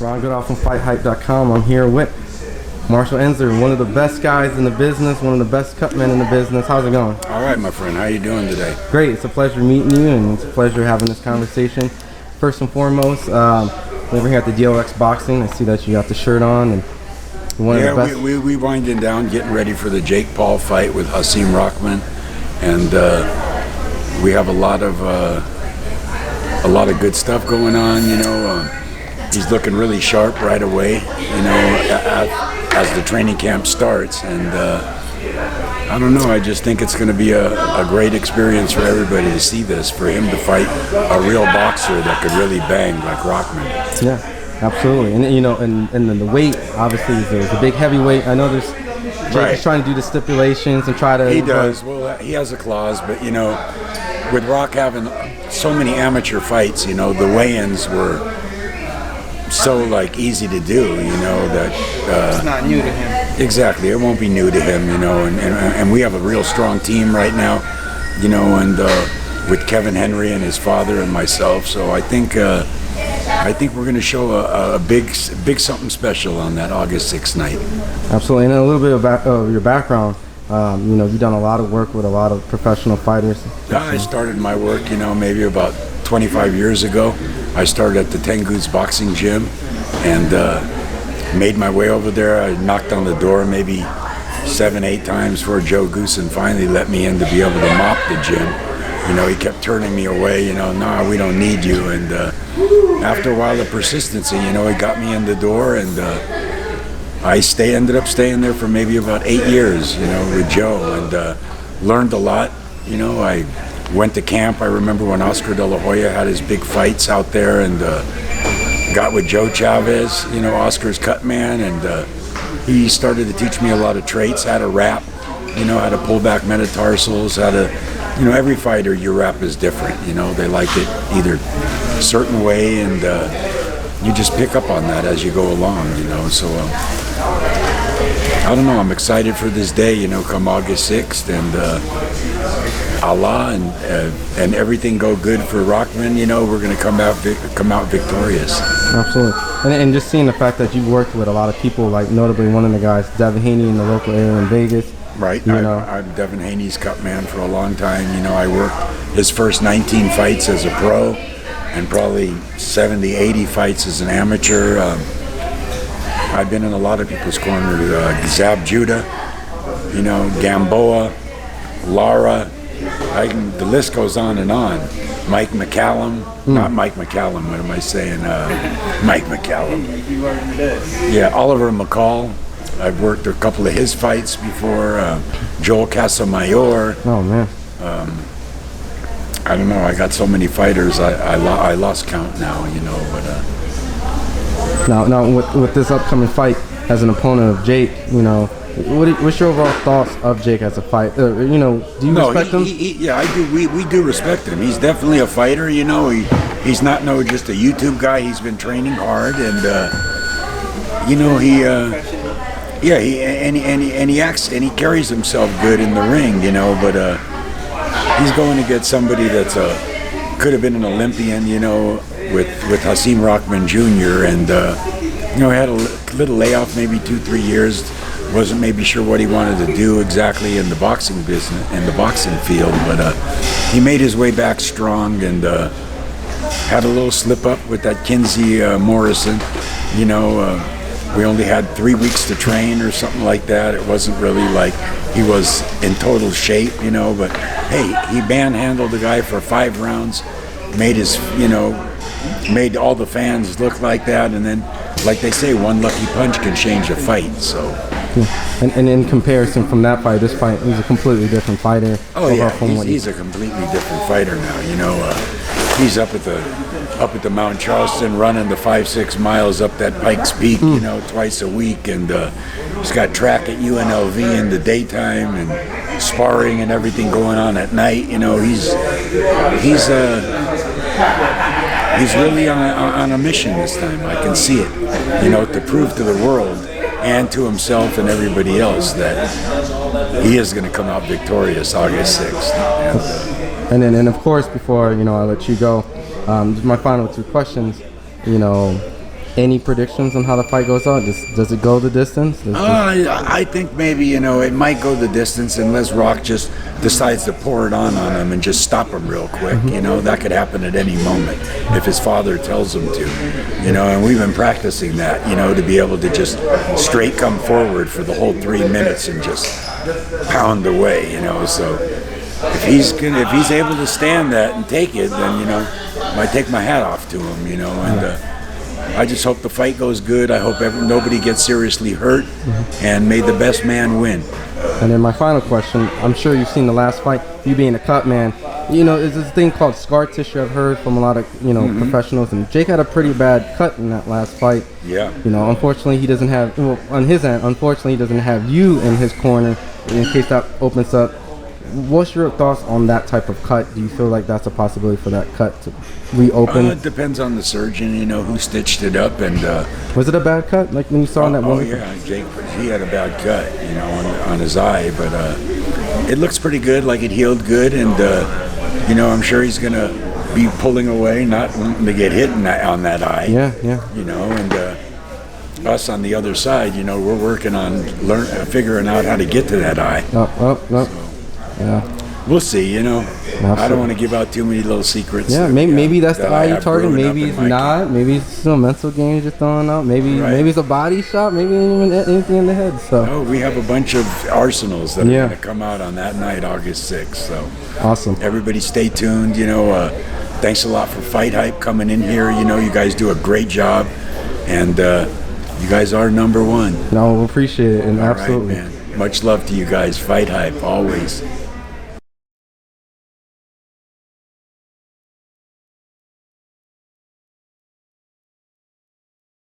Ron Goodall from FightHype.com. I'm here with Marshall Enzer, one of the best guys in the business, one of the best cutmen in the business. How's it going? All right, my friend. How you doing today? Great. It's a pleasure meeting you, and it's a pleasure having this conversation. First and foremost, over here at the DOX Boxing, I see that you got the shirt on, and one of the best. we winding down, getting ready for the Jake Paul fight with Hasim Rahman, and we have a lot of good stuff going on. You know, he's looking really sharp right away. You know, as the training camp starts, and I don't know. I just think it's going to be a great experience for everybody to see this. For him to fight a real boxer that could really bang like Rahman. Yeah, absolutely. And you know, and then the weight obviously is a big heavyweight. I know there's Jake is trying to do the stipulations and try to. He does. Well, he has a clause, but you know, with Rock having so many amateur fights, you know, the weigh-ins were so like easy to do, you know, that it's not new to him. Exactly, it won't be new to him, you know, and we have a real strong team right now, you know, and with Kevin Henry and his father and myself, so I think we're going to show a big something special on that August 6th night. Absolutely, and a little bit of your background. You know, you've done a lot of work with a lot of professional fighters. I started my work, you know, maybe about 25 years ago. I started at the Tengu's boxing gym and made my way over there. I knocked on the door maybe 7-8 times before Joe Goosen finally let me in to be able to mop the gym. You know, he kept turning me away, you know, nah, we don't need you. And after a while of persistency, you know, he got me in the door, and I ended up staying there for maybe about 8 years, you know, with Joe, and learned a lot. You know, I went to camp. I remember when Oscar De La Hoya had his big fights out there, and got with Joe Chavez, you know, Oscar's Cutman, and he started to teach me a lot of traits, how to wrap, you know, how to pull back metatarsals, how to, you know, every fighter, your wrap is different, you know, they like it either a certain way, and you just pick up on that as you go along, you know, so I don't know, I'm excited for this day, you know, come August 6th, and Allah and everything go good for Rahman, you know, we're going to come out victorious. Absolutely. And just seeing the fact that you worked with a lot of people, like notably one of the guys, Devin Haney, in the local area in Vegas. Right. I'm Devin Haney's Cutman for a long time. You know, I worked his first 19 fights as a pro and probably 70, 80 fights as an amateur. I've been in a lot of people's corner. Zab Judah, you know, Gamboa, Lara. The list goes on and on. Mike McCallum, not Mike McCallum, what am I saying? Mike McCallum. Yeah, Oliver McCall. I've worked a couple of his fights before. Joel Casamayor. Oh, man. I don't know, I got so many fighters, I lost count now, you know, but... Now with this upcoming fight as an opponent of Jake, you know, what's your overall thoughts of Jake as a fight? You know, do you respect him? Yeah, I do. We do respect him. He's definitely a fighter. You know, he's not just a YouTube guy. He's been training hard, and you know, he acts and he carries himself good in the ring. You know, but he's going to get somebody that's could have been an Olympian. You know, with Hasim Rahman Jr. and you know, had a little layoff, maybe 2-3 years. Wasn't maybe sure what he wanted to do exactly in the boxing business, in the boxing field, but he made his way back strong, and had a little slip up with that Kinsey Morrison. You know, we only had 3 weeks to train or something like that. It wasn't really like he was in total shape, you know, but hey, he manhandled the guy for 5 rounds, made his, you know, made all the fans look like that, and then, like they say, one lucky punch can change a fight, so. Yeah. And in comparison from that fight, this fight, he's a completely different fighter. Oh yeah, he's a completely different fighter now. You know, he's up at the Mount Charleston, running the 5-6 miles up that Pikes Peak, you know, twice a week, and he's got track at UNLV in the daytime and sparring and everything going on at night. You know, he's really on a mission this time. I can see it. You know, to prove to the world and to himself and everybody else that he is going to come out victorious August 6th. And of course, before, you know, I let you go, my final 2 questions, you know, Any predictions on how the fight goes out? Does it go the distance? I think maybe, you know, it might go the distance unless Rock just decides to pour it on him and just stop him real quick. You know, that could happen at any moment if his father tells him to. You know, and we've been practicing that, you know, to be able to just straight come forward for the whole 3 minutes and just pound away, you know. So if he's able to stand that and take it, then, you know, I take my hat off to him, you know, and I just hope the fight goes good. I hope nobody gets seriously hurt, and may the best man win. And then my final question, I'm sure you've seen the last fight, you being a Cutman. You know, there's this thing called scar tissue I've heard from a lot of, you know, professionals, and Jake had a pretty bad cut in that last fight. Yeah. You know, unfortunately he doesn't have, well, on his end, unfortunately he doesn't have you in his corner in case that opens up. What's your thoughts on that type of cut? Do you feel like that's a possibility for that cut to reopen? It depends on the surgeon, you know, who stitched it up. And was it a bad cut, like when you saw in that one? Oh yeah, Jake, he had a bad cut, you know, on his eye, but it looks pretty good, like it healed good, and you know, I'm sure he's gonna be pulling away, not wanting to get hit on that eye. Yeah. You know, and us on the other side, you know, we're working on figuring out how to get to that eye. Yeah. We'll see, you know. I don't want to give out too many little secrets. Yeah, maybe that's the eye you target. Maybe it's not. Camp. Maybe it's some mental games you're throwing out. Maybe it's a body shot. Maybe even anything in the head. So we have a bunch of arsenals that are going to come out on that night, August 6th. So awesome. Everybody stay tuned. You know, thanks a lot for FightHype coming in here. You know, you guys do a great job, and you guys are #1. No, we appreciate it, and All absolutely. right, man. Much love to you guys. FightHype always.